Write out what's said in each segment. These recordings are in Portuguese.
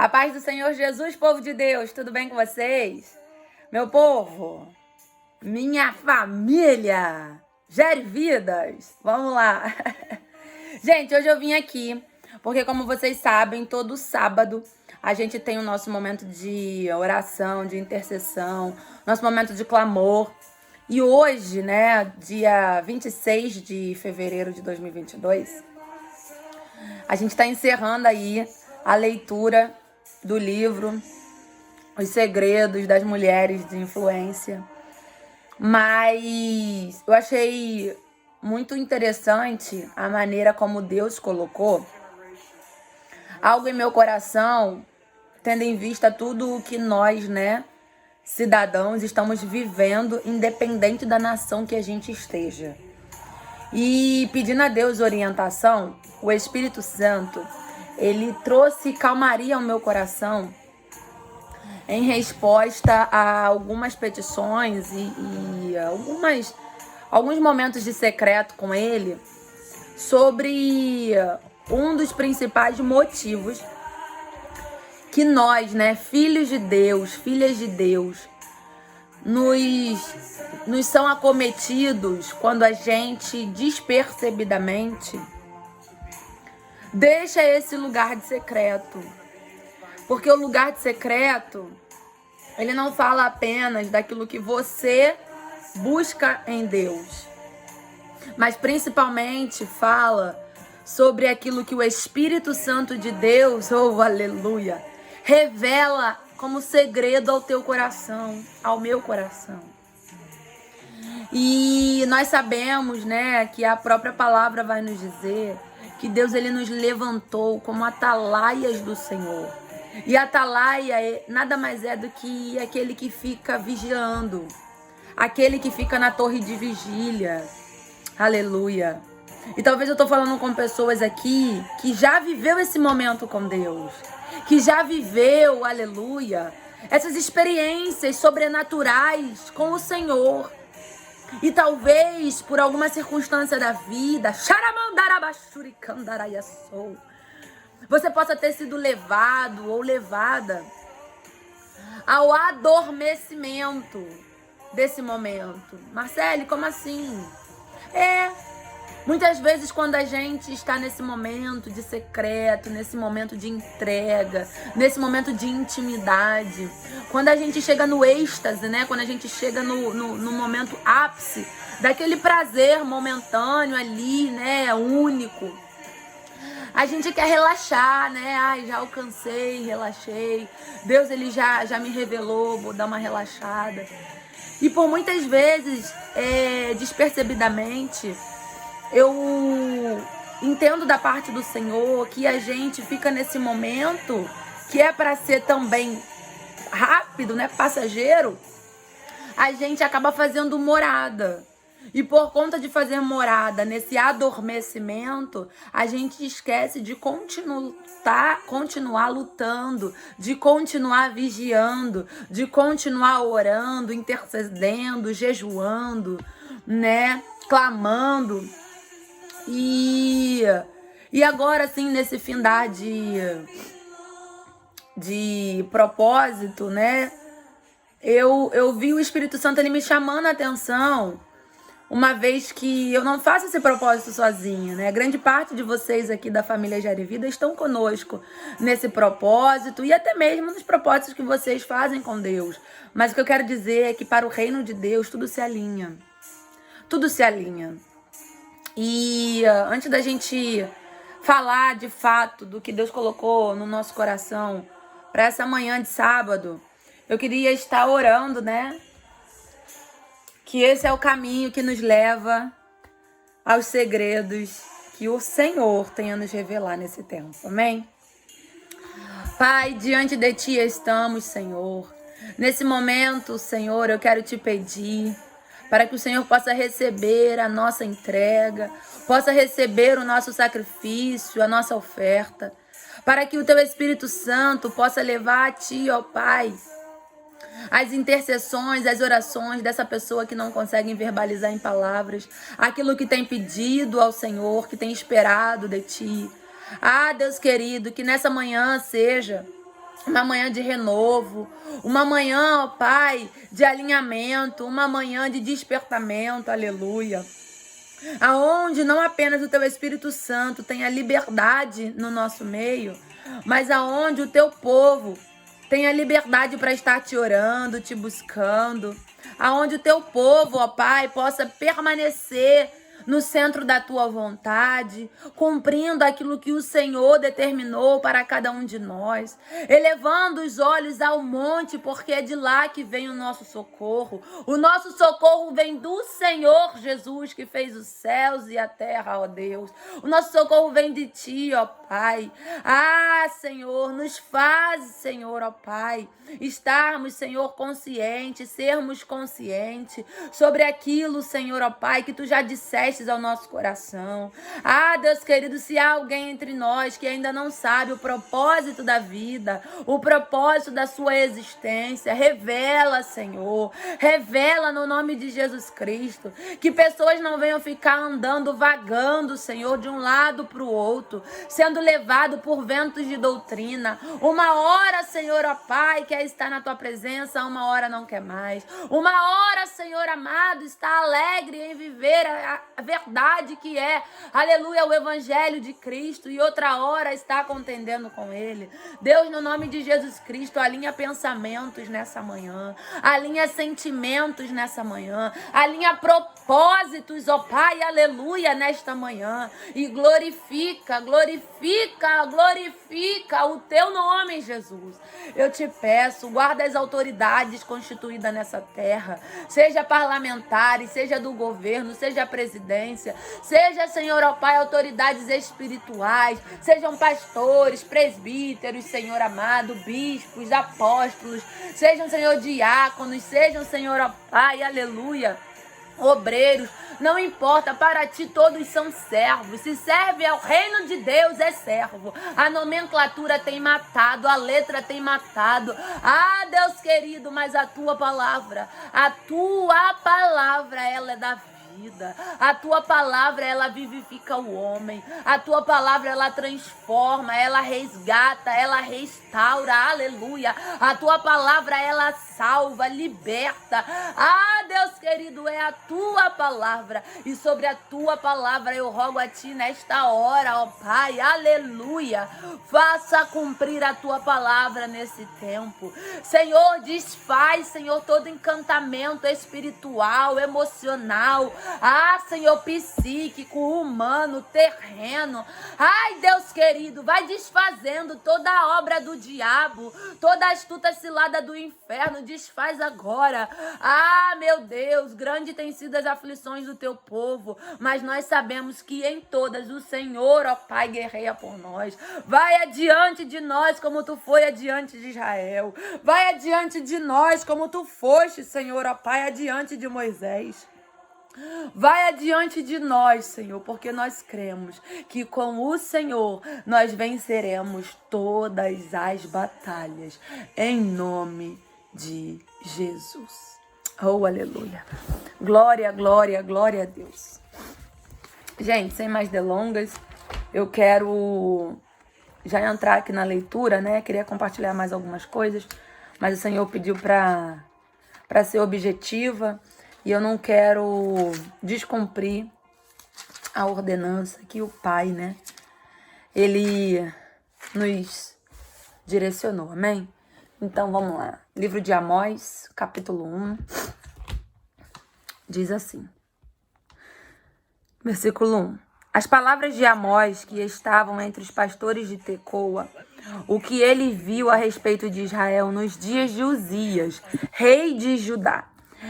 A paz do Senhor Jesus, povo de Deus, tudo bem com vocês? Meu povo, minha família, gere vidas, vamos lá. Gente, hoje eu vim aqui porque, como vocês sabem, todo sábado a gente tem o nosso momento de oração, de intercessão, nosso momento de clamor. E hoje, né, dia 26 de fevereiro de 2022, a gente está encerrando aí a leitura do livro Os Segredos das Mulheres de Influência. Mas eu achei muito interessante a maneira como Deus colocou algo em meu coração, tendo em vista tudo o que nós, né, cidadãos, estamos vivendo, independente da nação que a gente esteja. E pedindo a Deus orientação, o Espírito Santo, ele trouxe calmaria ao meu coração em resposta a algumas petições e alguns momentos de secreto com ele sobre um dos principais motivos que nós, né, filhos de Deus, filhas de Deus, nos são acometidos quando a gente despercebidamente deixa esse lugar de secreto. Porque o lugar de secreto, ele não fala apenas daquilo que você busca em Deus, mas principalmente fala sobre aquilo que o Espírito Santo de Deus, oh aleluia, revela como segredo ao teu coração, ao meu coração. E nós sabemos, né, que a própria palavra vai nos dizer que Deus, ele nos levantou como atalaias do Senhor. E atalaia nada mais é do que aquele que fica vigiando, aquele que fica na torre de vigília. Aleluia. E talvez eu tô falando com pessoas aqui que já viveu esse momento com Deus, que já viveu, aleluia, essas experiências sobrenaturais com o Senhor. E talvez por alguma circunstância da vida, você possa ter sido levado ou levada ao adormecimento desse momento. Marcele, como assim? Muitas vezes quando a gente está nesse momento de secreto, nesse momento de entrega, nesse momento de intimidade, quando a gente chega no êxtase, né? Quando a gente chega no momento ápice daquele prazer momentâneo ali, né? Único. A gente quer relaxar, né? Ai, já alcancei, relaxei. Deus, ele já me revelou, vou dar uma relaxada. E por muitas vezes, despercebidamente, eu entendo da parte do Senhor que a gente fica nesse momento que é para ser também rápido, né? Passageiro. A gente acaba fazendo morada. E por conta de fazer morada nesse adormecimento, a gente esquece de continuar lutando, de continuar vigiando, de continuar orando, intercedendo, jejuando, né? Clamando. E agora, assim, nesse findar de propósito, né? Eu vi o Espírito Santo, ele me chamando a atenção, uma vez que eu não faço esse propósito sozinha, né? Grande parte de vocês aqui da família Gere Vida estão conosco nesse propósito e até mesmo nos propósitos que vocês fazem com Deus. Mas o que eu quero dizer é que para o reino de Deus tudo se alinha. Tudo se alinha. E antes da gente falar de fato do que Deus colocou no nosso coração para essa manhã de sábado, eu queria estar orando, né? Que esse é o caminho que nos leva aos segredos que o Senhor tem a nos revelar nesse tempo. Amém? Pai, diante de Ti estamos, Senhor. Nesse momento, Senhor, eu quero Te pedir para que o Senhor possa receber a nossa entrega, possa receber o nosso sacrifício, a nossa oferta, para que o Teu Espírito Santo possa levar a Ti, ó Pai, as intercessões, as orações dessa pessoa que não consegue verbalizar em palavras aquilo que tem pedido ao Senhor, que tem esperado de Ti. Ah, Deus querido, que nessa manhã seja uma manhã de renovo, uma manhã, ó Pai, de alinhamento, uma manhã de despertamento, aleluia. Aonde não apenas o Teu Espírito Santo tenha liberdade no nosso meio, mas aonde o Teu povo tenha liberdade para estar te orando, te buscando, aonde o Teu povo, ó Pai, possa permanecer no centro da tua vontade, cumprindo aquilo que o Senhor determinou para cada um de nós, elevando os olhos ao monte, porque é de lá que vem o nosso socorro. O nosso socorro vem do Senhor Jesus, que fez os céus e a terra, ó Deus. O nosso socorro vem de ti, ó Pai. Ah, Senhor, nos faz, Senhor, ó Pai, estarmos, Senhor, conscientes, sermos conscientes sobre aquilo, Senhor, ó Pai, que tu já disseste ao nosso coração. Ah, Deus querido, se há alguém entre nós que ainda não sabe o propósito da vida, o propósito da sua existência, revela, Senhor, revela no nome de Jesus Cristo, que pessoas não venham ficar andando, vagando, Senhor, de um lado para o outro, sendo levado por ventos de doutrina. Uma hora, Senhor, ó Pai, quer estar na tua presença, uma hora não quer mais. Uma hora, Senhor amado, está alegre em viver a verdade que é, aleluia, o evangelho de Cristo, e outra hora está contendendo com ele. Deus, no nome de Jesus Cristo, alinha pensamentos nessa manhã, alinha sentimentos nessa manhã, alinha propósitos, ó Pai, aleluia, nesta manhã, e glorifica o teu nome, Jesus. Eu te peço, guarda as autoridades constituídas nessa terra, seja parlamentares, seja do governo, seja presidência, seja, Senhor, ó Pai, autoridades espirituais, sejam pastores, presbíteros, Senhor amado, bispos, apóstolos, sejam, Senhor, diáconos, sejam, Senhor, ó Pai, aleluia, obreiros, não importa, para ti todos são servos. Se serve ao reino de Deus, é servo. A nomenclatura tem matado, a letra tem matado. Ah, Deus querido, mas a tua palavra, ela é da vida. A tua palavra, ela vivifica o homem. A tua palavra, ela transforma, ela resgata, ela restaura, aleluia. A tua palavra, ela salva, liberta. Ah, Deus querido, é a tua palavra, e sobre a tua palavra eu rogo a ti nesta hora, ó Pai, aleluia, faça cumprir a tua palavra nesse tempo. Senhor, desfaz, Senhor, todo encantamento espiritual, emocional, Senhor, psíquico, humano, terreno. Ai, Deus querido, vai desfazendo toda a obra do diabo, toda a astuta cilada do inferno, desfaz agora. Ah, meu Deus, grande tem sido as aflições do teu povo, mas nós sabemos que em todas o Senhor, ó Pai, guerreia por nós. Vai adiante de nós como tu foi adiante de Israel. Vai adiante de nós como tu foste, Senhor, ó Pai, adiante de Moisés. Vai adiante de nós, Senhor, porque nós cremos que com o Senhor nós venceremos todas as batalhas, em nome de Jesus. Oh, aleluia. Glória, glória, glória a Deus. Gente, sem mais delongas, eu quero já entrar aqui na leitura, né? Queria compartilhar mais algumas coisas, mas o Senhor pediu para ser objetiva. E eu não quero descumprir a ordenança que o Pai, né, ele nos direcionou, amém? Então vamos lá. Livro de Amós, capítulo 1, diz assim. Versículo 1. As palavras de Amós que estavam entre os pastores de Tecoa, o que ele viu a respeito de Israel nos dias de Uzias, rei de Judá,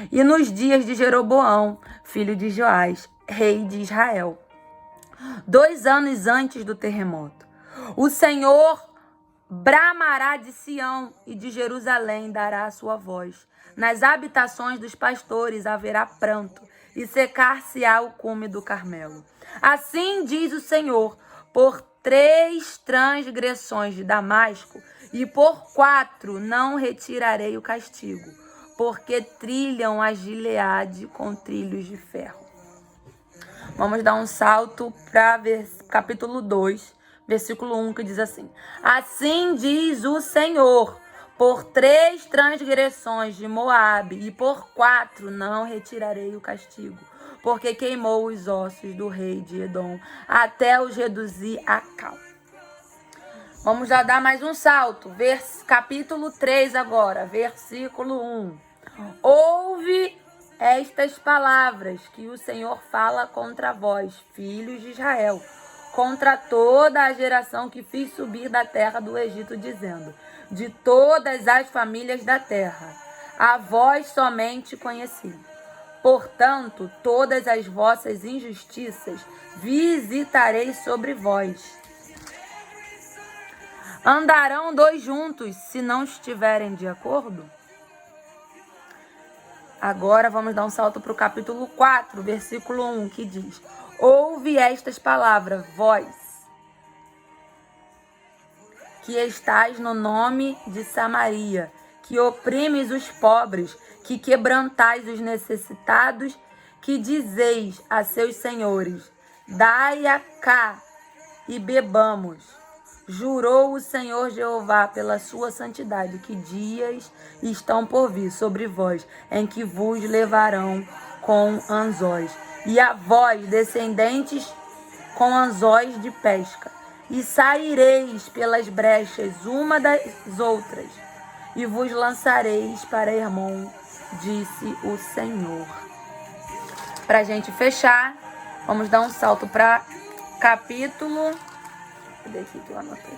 e nos dias de Jeroboão, filho de Joás, rei de Israel, 2 anos antes do terremoto. O Senhor bramará de Sião e de Jerusalém dará a sua voz. Nas habitações dos pastores haverá pranto e secar-se-á o cume do Carmelo. Assim diz o Senhor, por 3 transgressões de Damasco e por 4 não retirarei o castigo, porque trilham a Gileade com trilhos de ferro. Vamos dar um salto para capítulo 2, versículo 1, que diz assim: Assim diz o Senhor, por 3 transgressões de Moabe e por 4 não retirarei o castigo, porque queimou os ossos do rei de Edom, até os reduzir a cal. Vamos já dar mais um salto. Capítulo 3 agora, versículo 1. Ouve estas palavras que o Senhor fala contra vós, filhos de Israel, contra toda a geração que fiz subir da terra do Egito, dizendo: de todas as famílias da terra, a vós somente conheci. Portanto, todas as vossas injustiças visitarei sobre vós. Andarão 2 juntos se não estiverem de acordo? Agora vamos dar um salto para o capítulo 4, versículo 1, que diz: Ouve estas palavras, vós, que estais no nome de Samaria, que oprimes os pobres, que quebrantais os necessitados, que dizeis a seus senhores: dai-a cá e bebamos. Jurou o Senhor Jeová pela sua santidade, que dias estão por vir sobre vós, em que vos levarão com anzóis, e a vós, descendentes, com anzóis de pesca, e saireis pelas brechas uma das outras, e vos lançareis para Hermon, disse o Senhor. Para a gente fechar, vamos dar um salto para capítulo... Cadê aqui que eu anotei?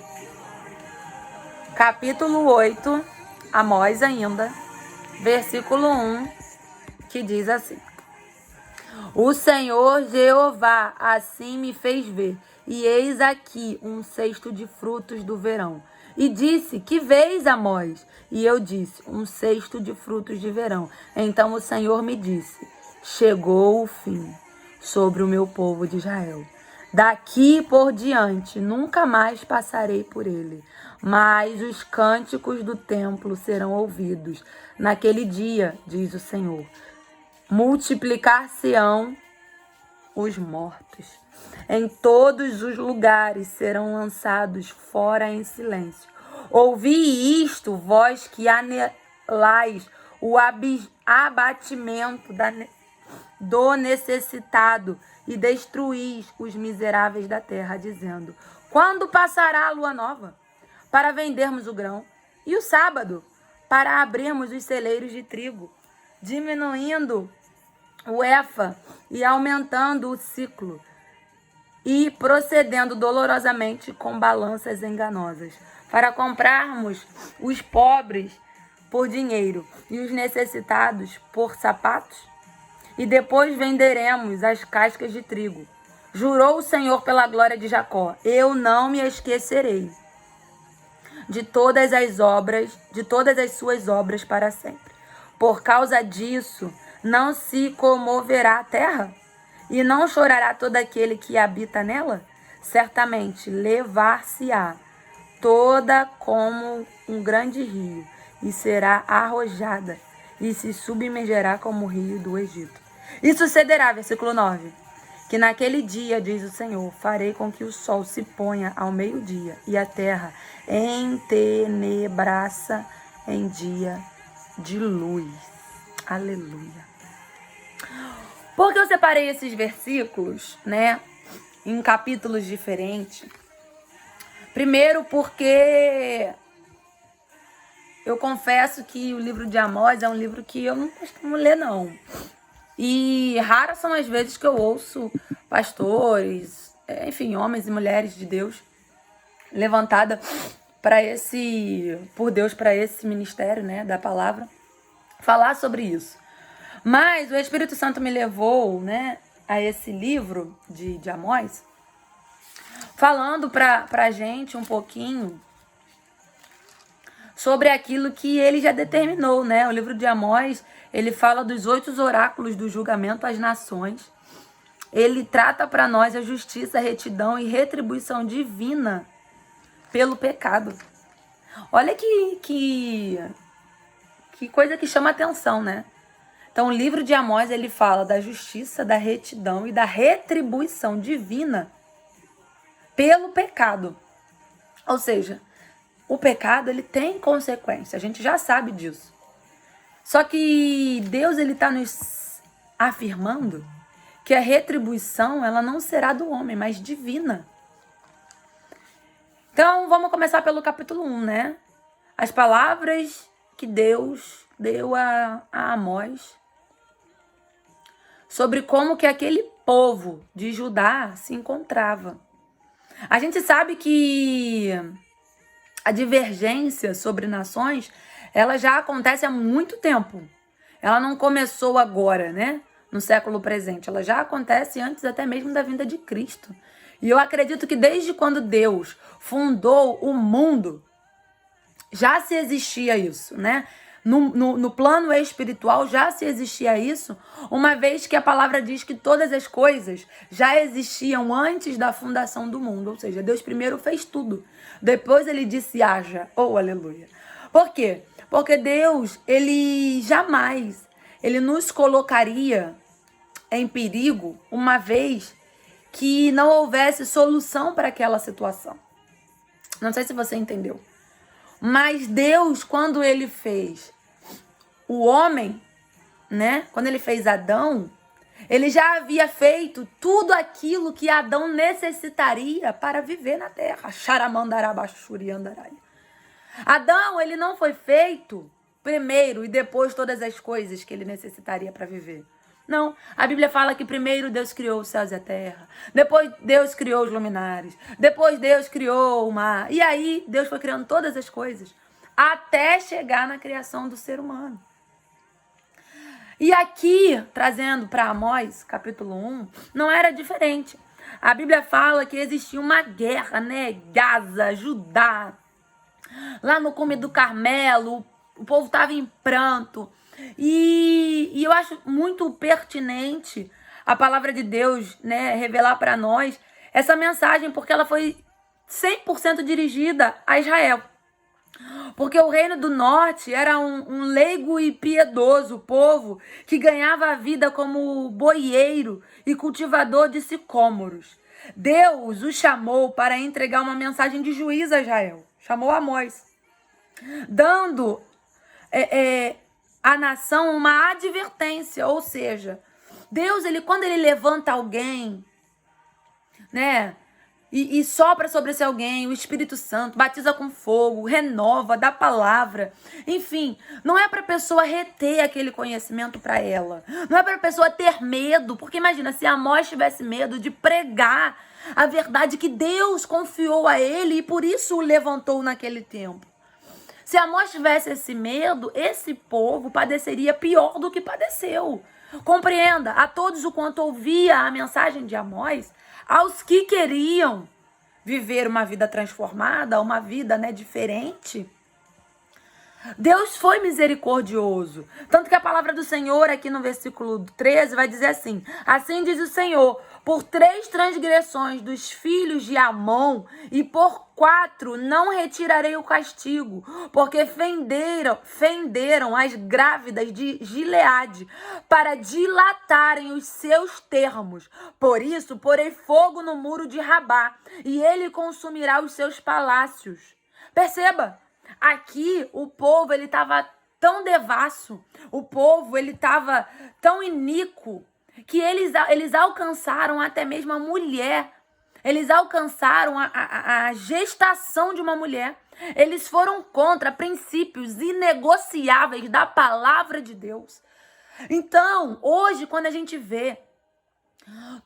Capítulo 8, Amós ainda, versículo 1, que diz assim: O Senhor Jeová assim me fez ver, e eis aqui um cesto de frutos do verão. E disse: que vês, Amós? E eu disse: um cesto de frutos de verão. Então o Senhor me disse: chegou o fim sobre o meu povo de Israel. Daqui por diante nunca mais passarei por ele, mas os cânticos do templo serão ouvidos. Naquele dia, diz o Senhor, multiplicar-se-ão os mortos. Em todos os lugares serão lançados fora em silêncio. Ouvi isto, vós que anelais o abatimento do necessitado, e destruís os miseráveis da terra, dizendo: quando passará a lua nova, para vendermos o grão, e o sábado, para abrirmos os celeiros de trigo, diminuindo o efa e aumentando o ciclo, e procedendo dolorosamente com balanças enganosas, para comprarmos os pobres por dinheiro e os necessitados por sapatos? E depois venderemos as cascas de trigo. Jurou o Senhor pela glória de Jacó: eu não me esquecerei de todas as suas obras para sempre. Por causa disso, não se comoverá a terra? E não chorará todo aquele que habita nela? Certamente levar-se-á toda como um grande rio, e será arrojada, e se submergerá como o rio do Egito. E sucederá, versículo 9, que naquele dia, diz o Senhor, farei com que o sol se ponha ao meio-dia, e a terra entenebraça em dia de luz. Aleluia. Por que eu separei esses versículos, né, em capítulos diferentes? Primeiro porque eu confesso que o livro de Amós é um livro que eu não costumo ler, não. E raras são as vezes que eu ouço pastores, enfim, homens e mulheres de Deus levantada por Deus para esse ministério, né, da palavra, falar sobre isso. Mas o Espírito Santo me levou, né, a esse livro de Amós, falando pra gente um pouquinho sobre aquilo que ele já determinou, né? O livro de Amós, ele fala dos 8 oráculos do julgamento às nações. Ele trata para nós a justiça, a retidão e retribuição divina pelo pecado. Olha que coisa que chama atenção, né? Então, o livro de Amós, ele fala da justiça, da retidão e da retribuição divina pelo pecado. Ou seja, o pecado, ele tem consequência, a gente já sabe disso. Só que Deus, ele está nos afirmando que a retribuição, ela não será do homem, mas divina. Então, vamos começar pelo capítulo 1, né? As palavras que Deus deu a Amós sobre como que aquele povo de Judá se encontrava. A gente sabe que a divergência sobre nações, ela já acontece há muito tempo. Ela não começou agora, né? No século presente. Ela já acontece antes até mesmo da vinda de Cristo. E eu acredito que desde quando Deus fundou o mundo, já se existia isso, né? No plano espiritual já se existia isso, uma vez que a palavra diz que todas as coisas já existiam antes da fundação do mundo. Ou seja, Deus primeiro fez tudo. Depois ele disse haja. Oh, aleluia. Por quê? Porque Deus, ele jamais, ele nos colocaria em perigo uma vez que não houvesse solução para aquela situação. Não sei se você entendeu. Mas Deus, quando ele fez o homem, né? Quando ele fez Adão, ele já havia feito tudo aquilo que Adão necessitaria para viver na terra. Xaramandarabachuriandarai. Adão, ele não foi feito primeiro e depois todas as coisas que ele necessitaria para viver. Não, a Bíblia fala que primeiro Deus criou os céus e a terra, depois Deus criou os luminares, depois Deus criou o mar, e aí Deus foi criando todas as coisas, até chegar na criação do ser humano. E aqui, trazendo para Amós, capítulo 1, não era diferente. A Bíblia fala que existia uma guerra, né? Gaza, Judá, lá no cume do Carmelo, o povo estava em pranto. E eu acho muito pertinente a palavra de Deus, né, revelar para nós essa mensagem, porque ela foi 100% dirigida a Israel. Porque o reino do norte era um leigo e piedoso povo que ganhava a vida como boieiro e cultivador de sicômoros. Deus o chamou para entregar uma mensagem de juízo a Israel. Chamou Amós, dando a nação uma advertência, ou seja, Deus, quando ele levanta alguém, né, e sopra sobre esse alguém, o Espírito Santo, batiza com fogo, renova, dá palavra, enfim, não é para a pessoa reter aquele conhecimento para ela, não é para a pessoa ter medo, porque imagina, se Amós tivesse medo de pregar a verdade que Deus confiou a ele e por isso o levantou naquele tempo. Se Amós tivesse esse medo, esse povo padeceria pior do que padeceu. Compreenda, a todos o quanto ouvia a mensagem de Amós, aos que queriam viver uma vida transformada, uma vida, né, diferente, Deus foi misericordioso. Tanto que a palavra do Senhor aqui no versículo 13 vai dizer assim: assim diz o Senhor, por 3 transgressões dos filhos de Amon e por 4 não retirarei o castigo, porque fenderam as grávidas de Gileade para dilatarem os seus termos. Por isso porei fogo no muro de Rabá e ele consumirá os seus palácios. Perceba, aqui o povo, ele estava tão devasso, o povo, ele estava tão iníquo, que eles alcançaram até mesmo a mulher, eles alcançaram a gestação de uma mulher, eles foram contra princípios inegociáveis da palavra de Deus. Então, hoje, quando a gente vê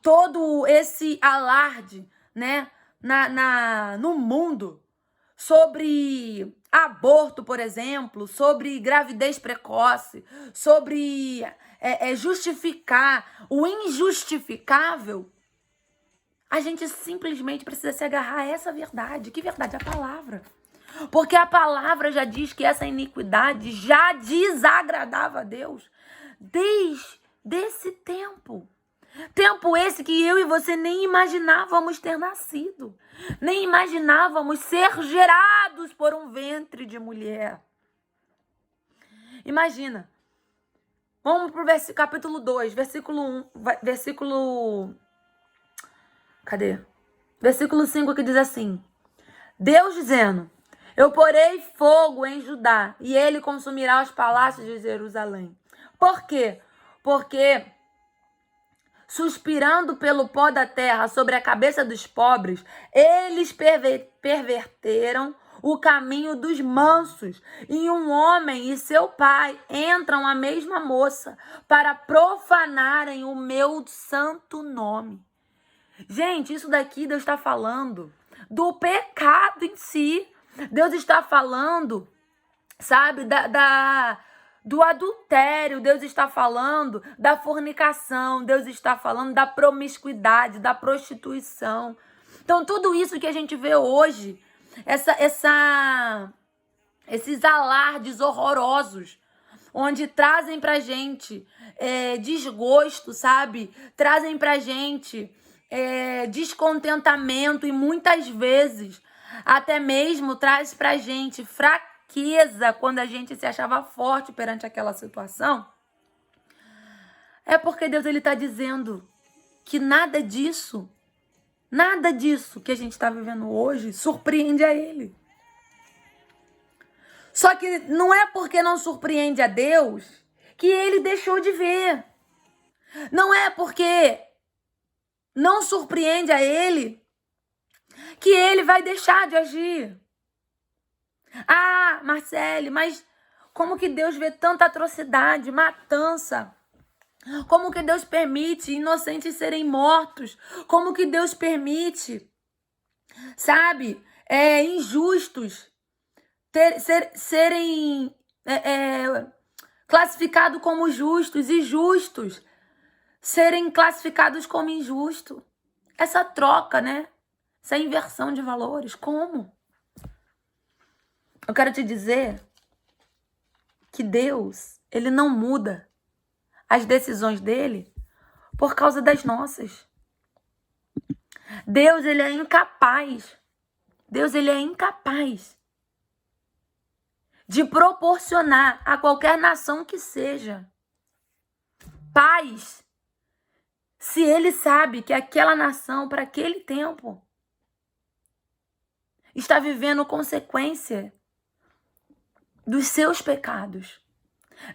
todo esse alarde, né, no mundo, sobre aborto, por exemplo, sobre gravidez precoce, sobre justificar o injustificável, a gente simplesmente precisa se agarrar a essa verdade. Que verdade? A palavra. Porque a palavra já diz que essa iniquidade já desagradava a Deus desde esse tempo. Tempo esse que eu e você nem imaginávamos ter nascido. Nem imaginávamos ser gerados por um ventre de mulher. Imagina. Vamos para o capítulo 2, versículo 1. Cadê? Versículo 5 que diz assim: Deus dizendo: eu porei fogo em Judá, e ele consumirá os palácios de Jerusalém. Por quê? Porque, suspirando pelo pó da terra sobre a cabeça dos pobres, eles perverteram o caminho dos mansos, e um homem e seu pai entram a mesma moça para profanarem o meu santo nome. Gente, isso daqui Deus está falando do pecado em si. Deus está falando, sabe, do adultério. Deus está falando da fornicação. Deus está falando da promiscuidade, da prostituição. Então, tudo isso que a gente vê hoje, esses alardes horrorosos, onde trazem pra gente desgosto, sabe? Trazem pra gente descontentamento e muitas vezes até mesmo traz pra gente fraqueza quando a gente se achava forte perante aquela situação. É porque Deus ele tá dizendo que nada disso que a gente está vivendo hoje surpreende a ele. Só que não é porque não surpreende a Deus que ele deixou de ver. Não é porque não surpreende a ele que ele vai deixar de agir. Ah, Marcele, mas como que Deus vê tanta atrocidade, matança? Como que Deus permite inocentes serem mortos? Como que Deus permite, sabe, injustos serem classificados como justos e justos serem classificados como injusto? Essa troca, né? Essa inversão de valores, como? Eu quero te dizer que Deus, ele não muda as decisões dele por causa das nossas. Deus, ele é incapaz. Deus, ele é incapaz de proporcionar a qualquer nação que seja paz, se ele sabe que aquela nação, para aquele tempo, está vivendo consequência dos seus pecados.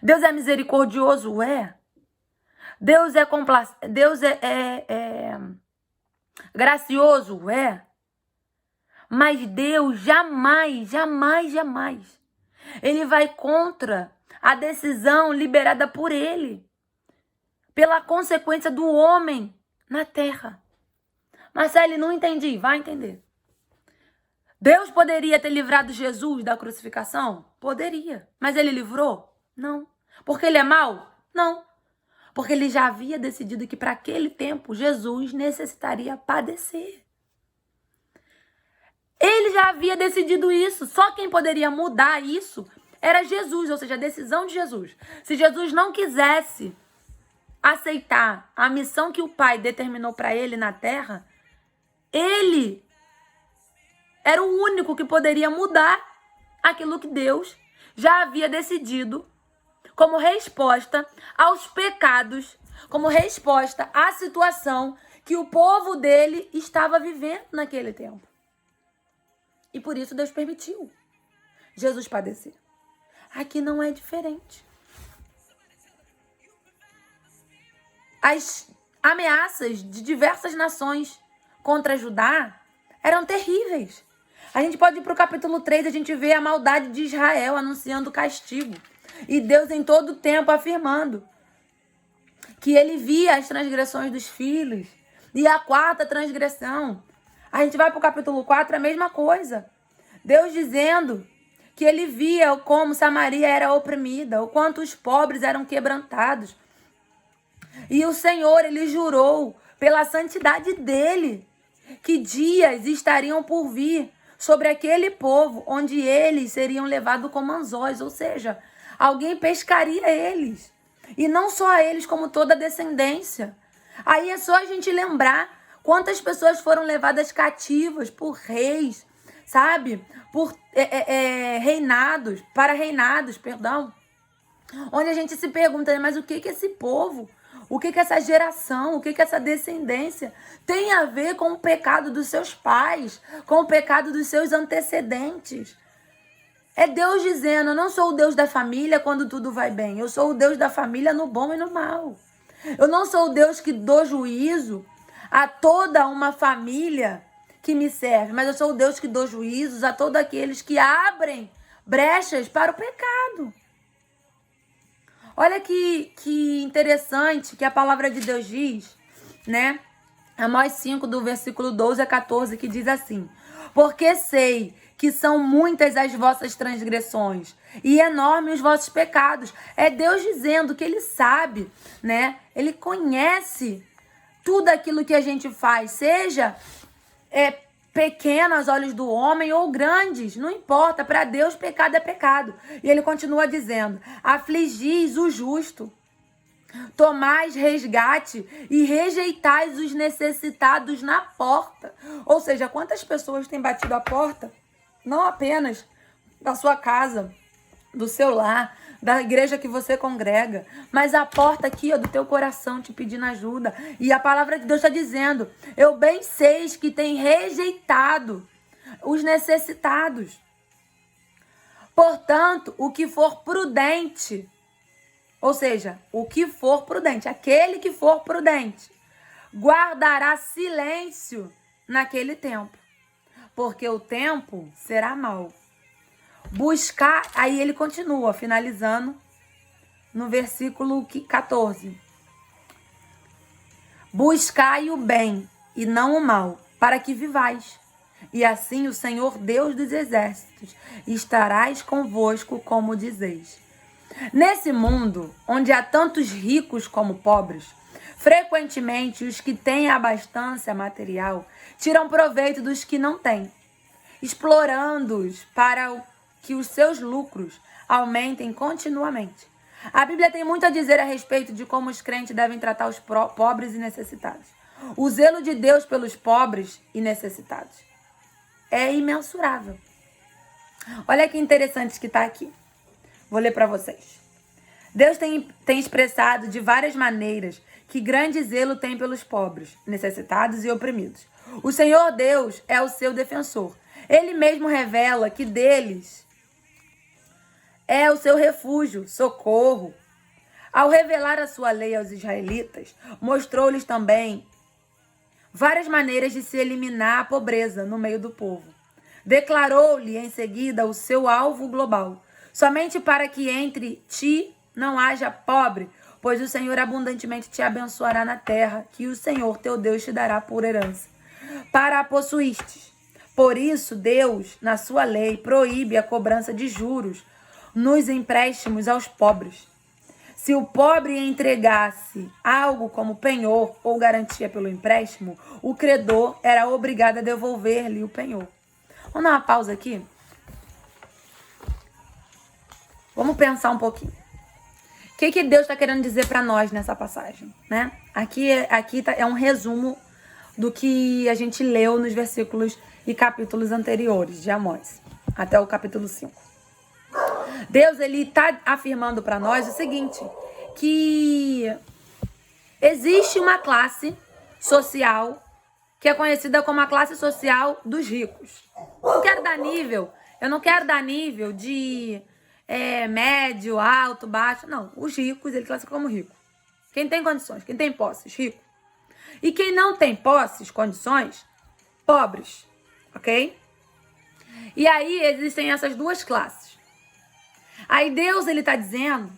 Deus é misericordioso? É. Deus é gracioso? É. Mas Deus jamais, jamais, jamais, ele vai contra a decisão liberada por ele, pela consequência do homem na terra. Marcele, não entendi. Vai entender. Deus poderia ter livrado Jesus da crucificação? Poderia. Mas ele livrou? Não. Porque ele é mau? Não. Porque ele já havia decidido que para aquele tempo Jesus necessitaria padecer. Ele já havia decidido isso. Só quem poderia mudar isso era Jesus, ou seja, a decisão de Jesus. Se Jesus não quisesse aceitar a missão que o Pai determinou para ele na terra, ele era o único que poderia mudar aquilo que Deus já havia decidido como resposta aos pecados, como resposta à situação que o povo dele estava vivendo naquele tempo. E por isso Deus permitiu Jesus padecer. Aqui não é diferente. As ameaças de diversas nações contra Judá eram terríveis. A gente pode ir para o capítulo 3, a gente vê a maldade de Israel anunciando castigo. E Deus em todo o tempo afirmando que ele via as transgressões dos filhos. E a quarta transgressão. A gente vai para o capítulo 4, a mesma coisa. Deus dizendo que ele via como Samaria era oprimida, o quanto os pobres eram quebrantados. E o Senhor, ele jurou pela santidade dele que dias estariam por vir sobre aquele povo, onde eles seriam levados como anzóis, ou seja, alguém pescaria eles. E não só eles, como toda a descendência. Aí é só a gente lembrar quantas pessoas foram levadas cativas por reis, sabe? Por reinados, onde a gente se pergunta, mas o que esse povo, O que essa geração, o que essa descendência tem a ver com o pecado dos seus pais, com o pecado dos seus antecedentes? É Deus dizendo, eu não sou o Deus da família quando tudo vai bem. Eu sou o Deus da família no bom e no mal. Eu não sou o Deus que dou juízo a toda uma família que me serve, mas eu sou o Deus que dou juízos a todos aqueles que abrem brechas para o pecado. Olha que interessante que a palavra de Deus diz, né? Amós 5, do versículo 12 a 14, que diz assim: porque sei que são muitas as vossas transgressões e enormes os vossos pecados. É Deus dizendo que Ele sabe, né? Ele conhece tudo aquilo que a gente faz, seja pequeno aos olhos do homem ou grandes, não importa, para Deus pecado é pecado. E ele continua dizendo: afligis o justo, tomais resgate e rejeitais os necessitados na porta. Ou seja, quantas pessoas têm batido a porta, não apenas da sua casa, do seu lar, da igreja que você congrega, mas a porta aqui, ó, do teu coração te pedindo ajuda. E a palavra de Deus está dizendo: eu bem sei que tem rejeitado os necessitados. Portanto, o que for prudente, ou seja, o que for prudente, aquele que for prudente, guardará silêncio naquele tempo, porque o tempo será mau. Buscar, aí ele continua, finalizando no versículo 14. Buscai o bem e não o mal, para que vivais. E assim o Senhor Deus dos exércitos estarás convosco, como dizeis. Nesse mundo, onde há tantos ricos como pobres, frequentemente os que têm abastança material tiram proveito dos que não têm, explorando-os para que os seus lucros aumentem continuamente. A Bíblia tem muito a dizer a respeito de como os crentes devem tratar os pobres e necessitados. O zelo de Deus pelos pobres e necessitados é imensurável. Olha que interessante que está aqui. Vou ler para vocês. Deus tem expressado de várias maneiras que grande zelo tem pelos pobres, necessitados e oprimidos. O Senhor Deus é o seu defensor. Ele mesmo revela que deles é o seu refúgio, socorro. Ao revelar a sua lei aos israelitas, mostrou-lhes também várias maneiras de se eliminar a pobreza no meio do povo. Declarou-lhe em seguida o seu alvo global: somente para que entre ti não haja pobre, pois o Senhor abundantemente te abençoará na terra, que o Senhor teu Deus te dará por herança, para a possuístes. Por isso, Deus, na sua lei, proíbe a cobrança de juros nos empréstimos aos pobres. Se o pobre entregasse algo como penhor ou garantia pelo empréstimo, o credor era obrigado a devolver-lhe o penhor. Vamos dar uma pausa aqui? Vamos pensar um pouquinho. O que Deus está querendo dizer para nós nessa passagem, né? Aqui é um resumo do que a gente leu nos versículos e capítulos anteriores de Amós, até o capítulo 5. Deus, ele está afirmando para nós o seguinte, que existe uma classe social que é conhecida como a classe social dos ricos. Eu não quero dar nível de médio, alto, baixo. Não, os ricos, ele classifica como rico. Quem tem condições, quem tem posses, rico. E quem não tem posses, condições, pobres, ok? E aí existem essas duas classes. Aí Deus, ele está dizendo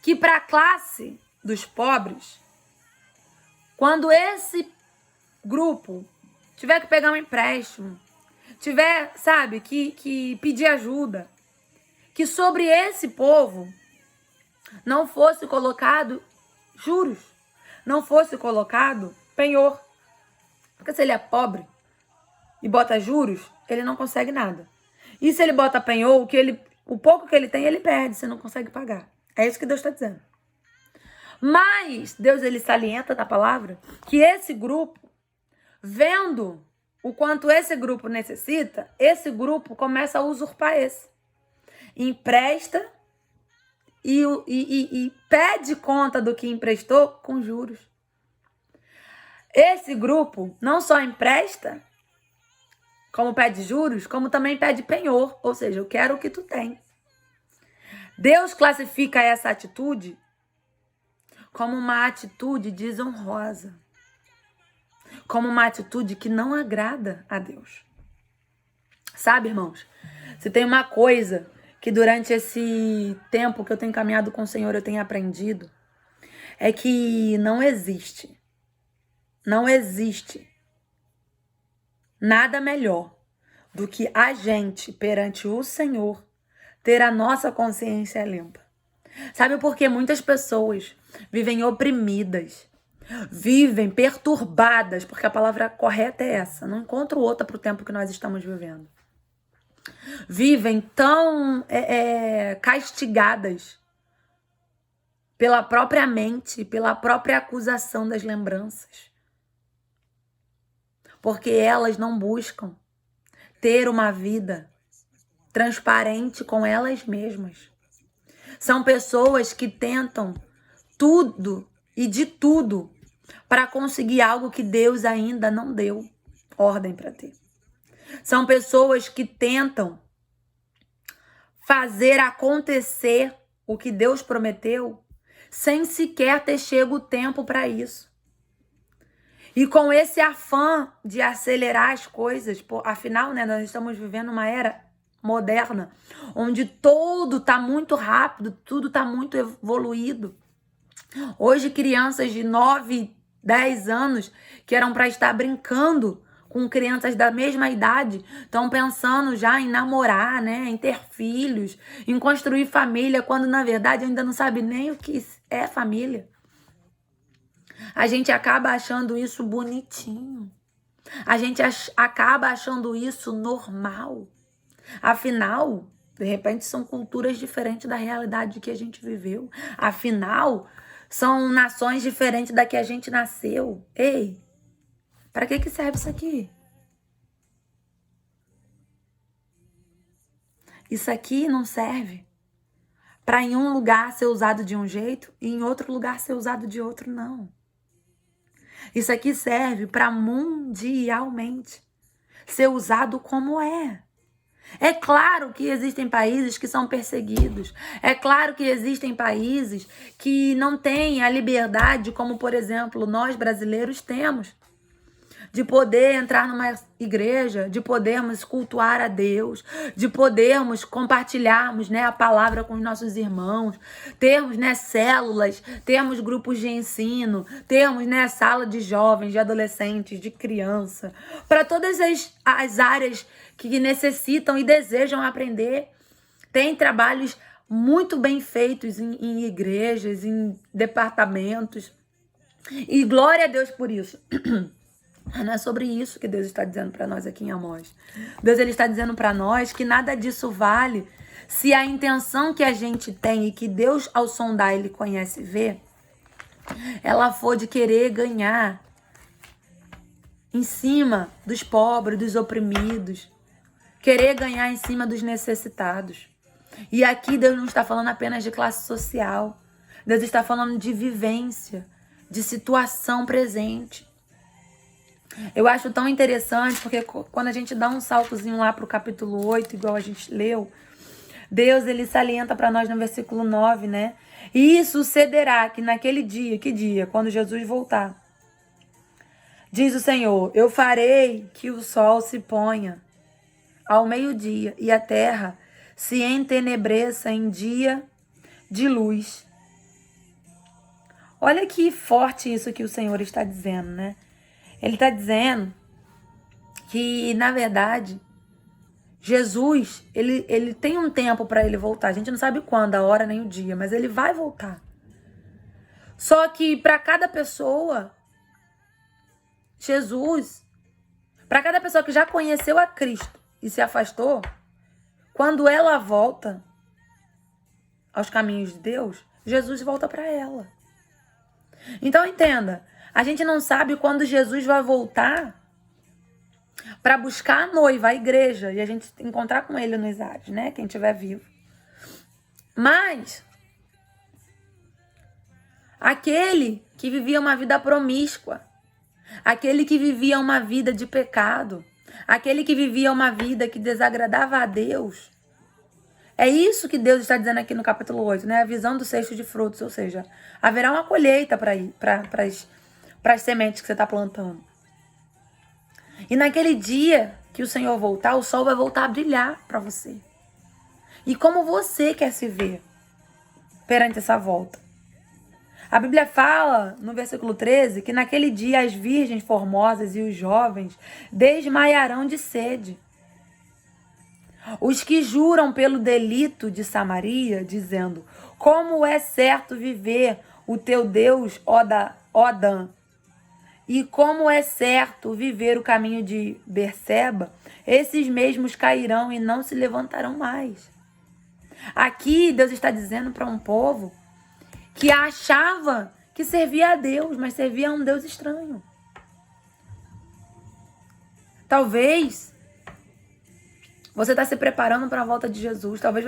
que para a classe dos pobres, quando esse grupo tiver que pegar um empréstimo, tiver, sabe, que pedir ajuda, que sobre esse povo não fosse colocado juros, não fosse colocado penhor. Porque se ele é pobre e bota juros, ele não consegue nada. E se ele bota penhor, o pouco que ele tem, ele perde, você não consegue pagar. É isso que Deus está dizendo. Mas Deus, ele salienta na palavra que esse grupo, vendo o quanto esse grupo necessita, esse grupo começa a usurpar esse. Empresta e pede conta do que emprestou com juros. Esse grupo não só empresta, como pede juros, como também pede penhor, ou seja, eu quero o que tu tem. Deus classifica essa atitude como uma atitude desonrosa, como uma atitude que não agrada a Deus. Sabe, irmãos, se tem uma coisa que durante esse tempo que eu tenho caminhado com o Senhor eu tenho aprendido, é que não existe nada melhor do que a gente, perante o Senhor, ter a nossa consciência limpa. Sabe por que muitas pessoas vivem oprimidas, vivem perturbadas, porque a palavra correta é essa, não encontro outra para o tempo que nós estamos vivendo. Vivem tão castigadas pela própria mente, pela própria acusação das lembranças. Porque elas não buscam ter uma vida transparente com elas mesmas. São pessoas que tentam tudo e de tudo para conseguir algo que Deus ainda não deu ordem para ter. São pessoas que tentam fazer acontecer o que Deus prometeu sem sequer ter chego o tempo para isso. E com esse afã de acelerar as coisas, afinal, né, nós estamos vivendo uma era moderna, onde tudo está muito rápido, tudo está muito evoluído. Hoje, crianças de 9, 10 anos, que eram para estar brincando com crianças da mesma idade, estão pensando já em namorar, né, em ter filhos, em construir família, quando na verdade ainda não sabe nem o que é família. A gente acaba achando isso bonitinho. A gente acaba achando isso normal. Afinal, de repente são culturas diferentes da realidade que a gente viveu. Afinal, são nações diferentes da que a gente nasceu. Ei, para que serve isso aqui? Isso aqui não serve para em um lugar ser usado de um jeito e em outro lugar ser usado de outro, não. Isso aqui serve para mundialmente ser usado como é. É claro que existem países que são perseguidos. É claro que existem países que não têm a liberdade, como, por exemplo, nós brasileiros temos, de poder entrar numa igreja, de podermos cultuar a Deus, de podermos compartilharmos, né, a palavra com os nossos irmãos, termos, né, células, termos grupos de ensino, termos, né, sala de jovens, de adolescentes, de criança, para todas as áreas que necessitam e desejam aprender. Tem trabalhos muito bem feitos em igrejas, em departamentos, e glória a Deus por isso. Não é sobre isso que Deus está dizendo para nós aqui em Amós. Deus ele está dizendo para nós que nada disso vale se a intenção que a gente tem e que Deus, ao sondar, ele conhece e vê, ela for de querer ganhar em cima dos pobres, dos oprimidos, querer ganhar em cima dos necessitados. E aqui Deus não está falando apenas de classe social. Deus está falando de vivência, de situação presente. Eu acho tão interessante, porque quando a gente dá um saltozinho lá para o capítulo 8, igual a gente leu, Deus ele salienta para nós no versículo 9, né? E sucederá que naquele dia, que dia? Quando Jesus voltar. Diz o Senhor, eu farei que o sol se ponha ao meio-dia e a terra se entenebreça em dia de luz. Olha que forte isso que o Senhor está dizendo, né? Ele está dizendo que, na verdade, Jesus, ele tem um tempo para ele voltar. A gente não sabe quando, a hora nem o dia, mas ele vai voltar. Só que para cada pessoa, Jesus, para cada pessoa que já conheceu a Cristo e se afastou, quando ela volta aos caminhos de Deus, Jesus volta para ela. Então entenda, a gente não sabe quando Jesus vai voltar para buscar a noiva, a igreja, e a gente encontrar com ele nos ares, né? Quem estiver vivo. Mas Aquele que vivia uma vida promíscua. Aquele que vivia uma vida de pecado. Aquele que vivia uma vida que desagradava a Deus. É isso que Deus está dizendo aqui no capítulo 8, né? A visão do cesto de frutos, ou seja, haverá uma colheita para as sementes que você está plantando. E naquele dia que o Senhor voltar, o sol vai voltar a brilhar para você. E como você quer se ver perante essa volta? A Bíblia fala, no versículo 13, que naquele dia as virgens formosas e os jovens desmaiarão de sede. Os que juram pelo delito de Samaria, dizendo: como é certo viver o teu Deus, ó Dan, e como é certo viver o caminho de Berseba, esses mesmos cairão e não se levantarão mais. Aqui Deus está dizendo para um povo que achava que servia a Deus, mas servia a um Deus estranho. Talvez você está se preparando para a volta de Jesus. Talvez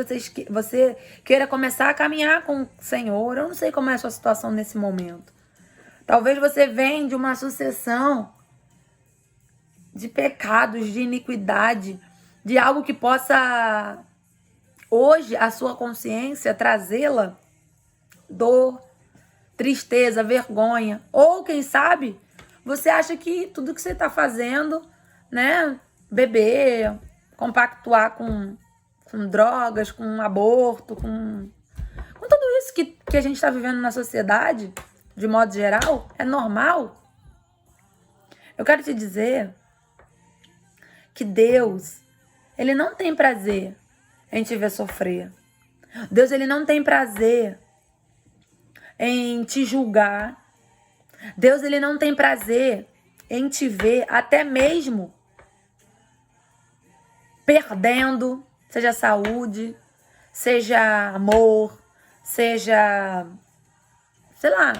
você queira começar a caminhar com o Senhor. Eu não sei como é a sua situação nesse momento. Talvez você venha de uma sucessão de pecados, de iniquidade, de algo que possa, hoje, a sua consciência trazê-la dor, tristeza, vergonha. Ou, quem sabe, você acha que tudo que você está fazendo, né, beber, compactuar com drogas, com aborto, com tudo isso que a gente está vivendo na sociedade, de modo geral, é normal. Eu quero te dizer que Deus, Ele não tem prazer em te ver sofrer. Deus, Ele não tem prazer em te julgar. Deus, Ele não tem prazer em te ver até mesmo perdendo, seja saúde, seja amor, seja, sei lá,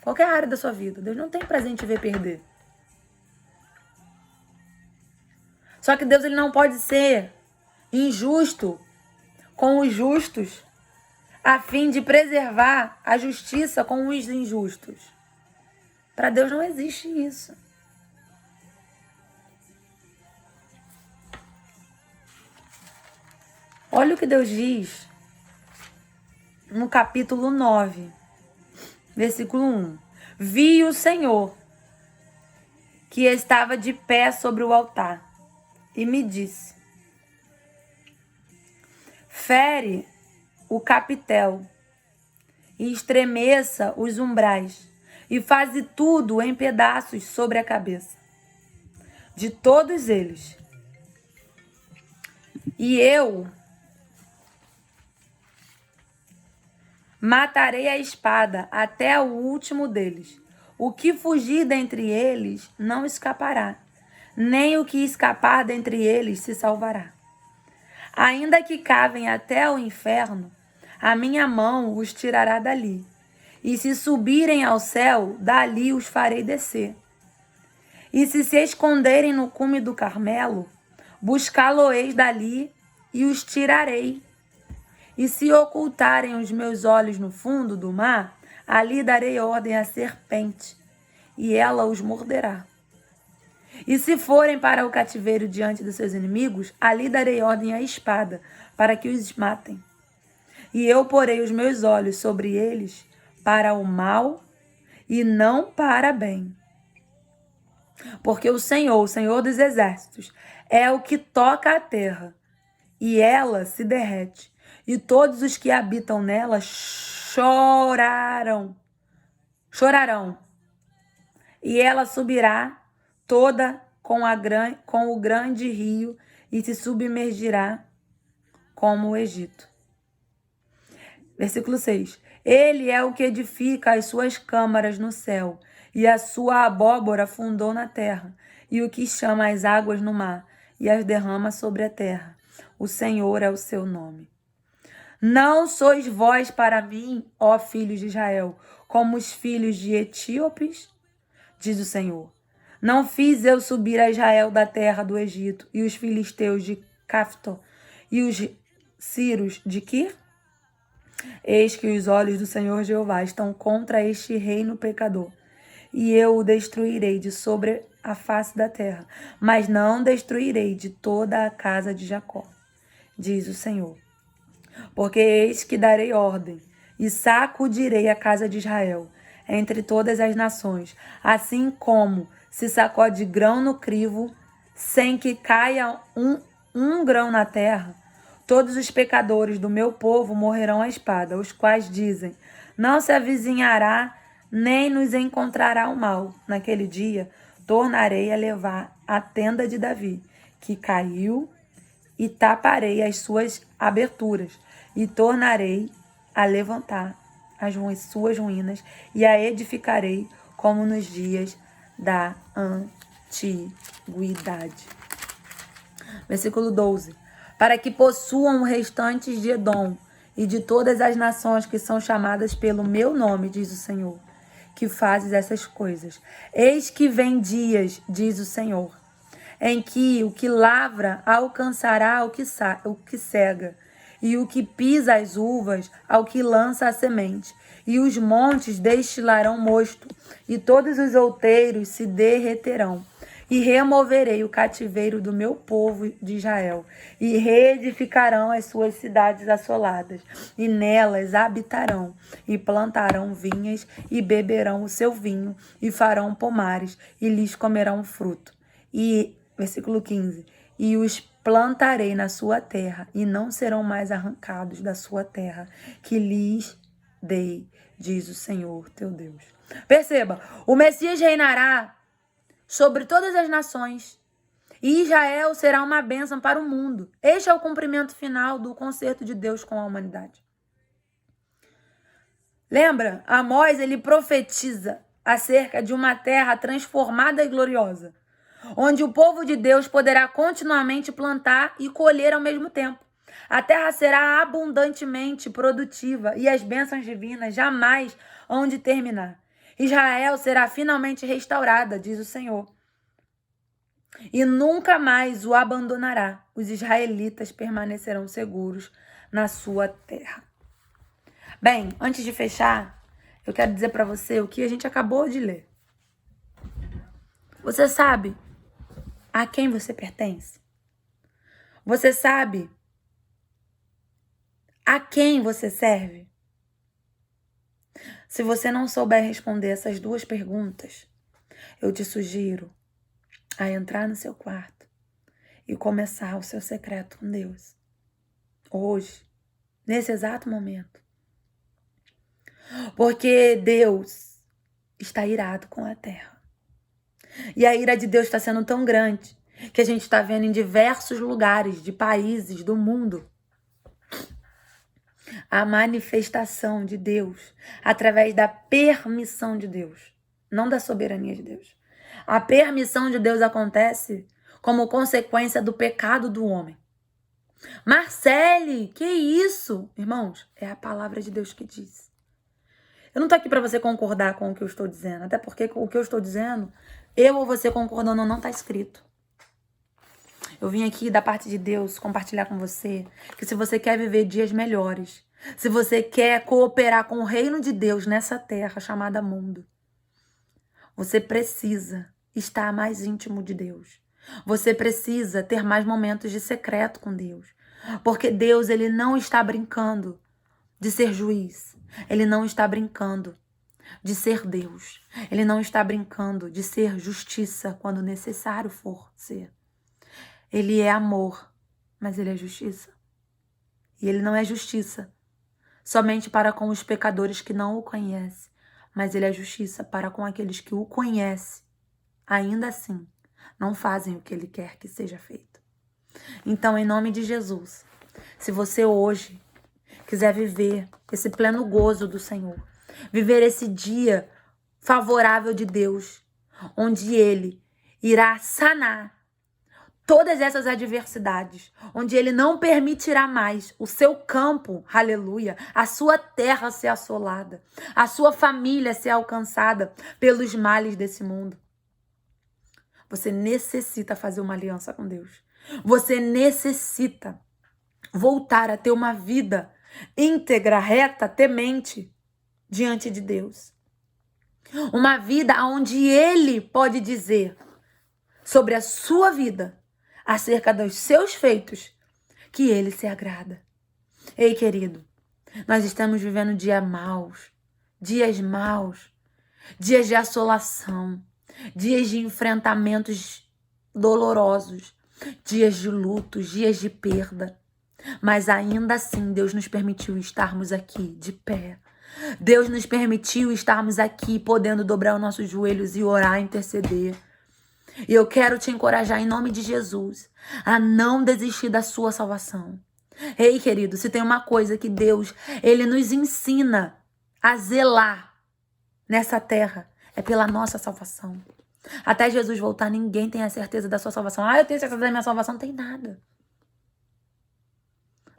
qualquer área da sua vida. Deus não tem prazer em te ver perder. Só que Deus, Ele não pode ser injusto com os justos, a fim de preservar a justiça com os injustos. Para Deus não existe isso. Olha o que Deus diz no capítulo 9, versículo 1. Vi o Senhor que estava de pé sobre o altar e me disse: fere o capitel e estremeça os umbrais e faze tudo em pedaços sobre a cabeça de todos eles. E eu matarei a espada até o último deles. O que fugir dentre eles não escapará, nem o que escapar dentre eles se salvará. Ainda que cavem até o inferno, a minha mão os tirará dali. E se subirem ao céu, dali os farei descer. E se esconderem no cume do Carmelo, buscá-lo-eis dali e os tirarei. E se ocultarem os meus olhos no fundo do mar, ali darei ordem à serpente, e ela os morderá. E se forem para o cativeiro diante dos seus inimigos, ali darei ordem à espada, para que os matem. E eu porei os meus olhos sobre eles para o mal e não para bem. Porque o Senhor dos exércitos, é o que toca a terra, e ela se derrete, e todos os que habitam nela chorarão. E ela subirá toda com o grande rio e se submergirá como o Egito. Versículo 6. Ele é o que edifica as suas câmaras no céu, e a sua abóbora fundou na terra, e o que chama as águas no mar, e as derrama sobre a terra. O Senhor é o seu nome. Não sois vós para mim, ó filhos de Israel, como os filhos de etíopes, diz o Senhor. Não fiz eu subir a Israel da terra do Egito, e os filisteus de Caftor, e os sírios de Quir? Eis que os olhos do Senhor Jeová estão contra este reino pecador, e eu o destruirei de sobre a face da terra, mas não destruirei de toda a casa de Jacó, diz o Senhor. Porque eis que darei ordem, e sacudirei a casa de Israel entre todas as nações, assim como se sacode grão no crivo, sem que caia um grão na terra. Todos os pecadores do meu povo morrerão à espada, os quais dizem, não se avizinhará, nem nos encontrará o mal. Naquele dia, tornarei a levar a tenda de Davi, que caiu, e taparei as suas aberturas, e tornarei a levantar as suas ruínas, e a edificarei como nos dias da antiguidade. Versículo 12. Para que possuam os restantes de Edom e de todas as nações que são chamadas pelo meu nome, diz o Senhor, que fazes essas coisas. Eis que vem dias, diz o Senhor, em que o que lavra alcançará o que cega, e o que pisa as uvas ao que lança a semente, e os montes destilarão mosto, e todos os outeiros se derreterão. E removerei o cativeiro do meu povo de Israel, e reedificarão as suas cidades assoladas, e nelas habitarão, e plantarão vinhas, e beberão o seu vinho, e farão pomares, e lhes comerão fruto. E, versículo 15, e os plantarei na sua terra, e não serão mais arrancados da sua terra, que lhes dei, diz o Senhor teu Deus. Perceba, o Messias reinará sobre todas as nações, e Israel será uma bênção para o mundo. Este é o cumprimento final do concerto de Deus com a humanidade. Lembra? Amós, ele profetiza acerca de uma terra transformada e gloriosa, onde o povo de Deus poderá continuamente plantar e colher ao mesmo tempo. A terra será abundantemente produtiva e as bênçãos divinas jamais hão de terminar. Israel será finalmente restaurada, diz o Senhor, e nunca mais o abandonará. Os israelitas permanecerão seguros na sua terra. Bem, antes de fechar, eu quero dizer para você o que a gente acabou de ler. Você sabe a quem você pertence? Você sabe a quem você serve? Se você não souber responder essas duas perguntas, eu te sugiro a entrar no seu quarto e começar o seu secreto com Deus. Hoje, nesse exato momento. Porque Deus está irado com a terra. E a ira de Deus está sendo tão grande que a gente está vendo em diversos lugares de países do mundo a manifestação de Deus através da permissão de Deus, não da soberania de Deus. A permissão de Deus acontece como consequência do pecado do homem. Marcele, que isso? Irmãos, é a palavra de Deus que diz. Eu não tô aqui para você concordar com o que eu estou dizendo, até porque o que eu estou dizendo, eu ou você concordando não está escrito. Eu vim aqui da parte de Deus compartilhar com você que se você quer viver dias melhores, se você quer cooperar com o reino de Deus nessa terra chamada mundo, você precisa estar mais íntimo de Deus. Você precisa ter mais momentos de secreto com Deus. Porque Deus, ele não está brincando de ser juiz. Ele não está brincando de ser Deus. Ele não está brincando de ser justiça quando necessário for ser. Ele é amor, mas ele é justiça. E ele não é justiça somente para com os pecadores que não o conhecem, mas ele é justiça para com aqueles que o conhecem. Ainda assim, não fazem o que ele quer que seja feito. Então, em nome de Jesus, se você hoje quiser viver esse pleno gozo do Senhor, viver esse dia favorável de Deus, onde ele irá sanar todas essas adversidades, onde ele não permitirá mais o seu campo, aleluia, a sua terra ser assolada, a sua família ser alcançada pelos males desse mundo. Você necessita fazer uma aliança com Deus. Você necessita voltar a ter uma vida íntegra, reta, temente diante de Deus. Uma vida onde Ele pode dizer sobre a sua vida, acerca dos seus feitos, que Ele se agrada. Ei, querido, nós estamos vivendo dias maus, dias de assolação, dias de enfrentamentos dolorosos, dias de lutos, dias de perda. Mas ainda assim, Deus nos permitiu estarmos aqui de pé. Deus nos permitiu estarmos aqui, podendo dobrar os nossos joelhos e orar, interceder. E eu quero te encorajar em nome de Jesus a não desistir da sua salvação. Ei, querido, se tem uma coisa que Deus, Ele nos ensina a zelar nessa terra, é pela nossa salvação. Até Jesus voltar, ninguém tem a certeza da sua salvação. Ah, eu tenho certeza da minha salvação. Não tem nada.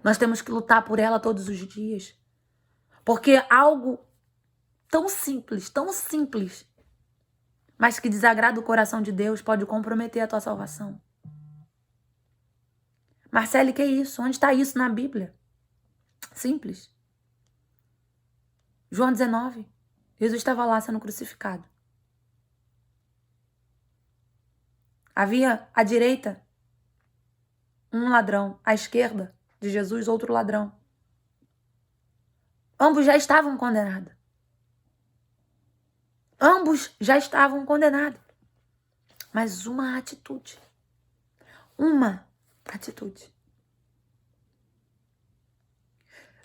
Nós temos que lutar por ela todos os dias. Porque algo tão simples, mas que desagrada o coração de Deus, pode comprometer a tua salvação. Marcele, que é isso? Onde está isso na Bíblia? Simples. João 19. Jesus estava lá sendo crucificado. Havia à direita um ladrão, à esquerda de Jesus outro ladrão. Ambos já estavam condenados. Ambos já estavam condenados. Mas uma atitude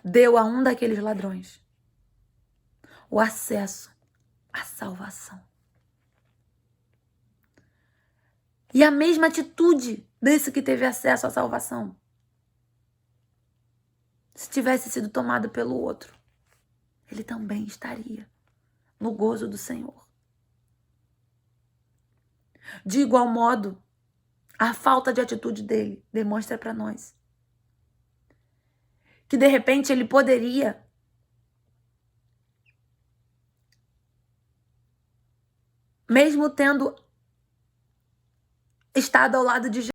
deu a um daqueles ladrões o acesso à salvação. E a mesma atitude desse que teve acesso à salvação, se tivesse sido tomado pelo outro, ele também estaria no gozo do Senhor. De igual modo, a falta de atitude dele demonstra para nós que de repente ele poderia mesmo tendo estado ao lado de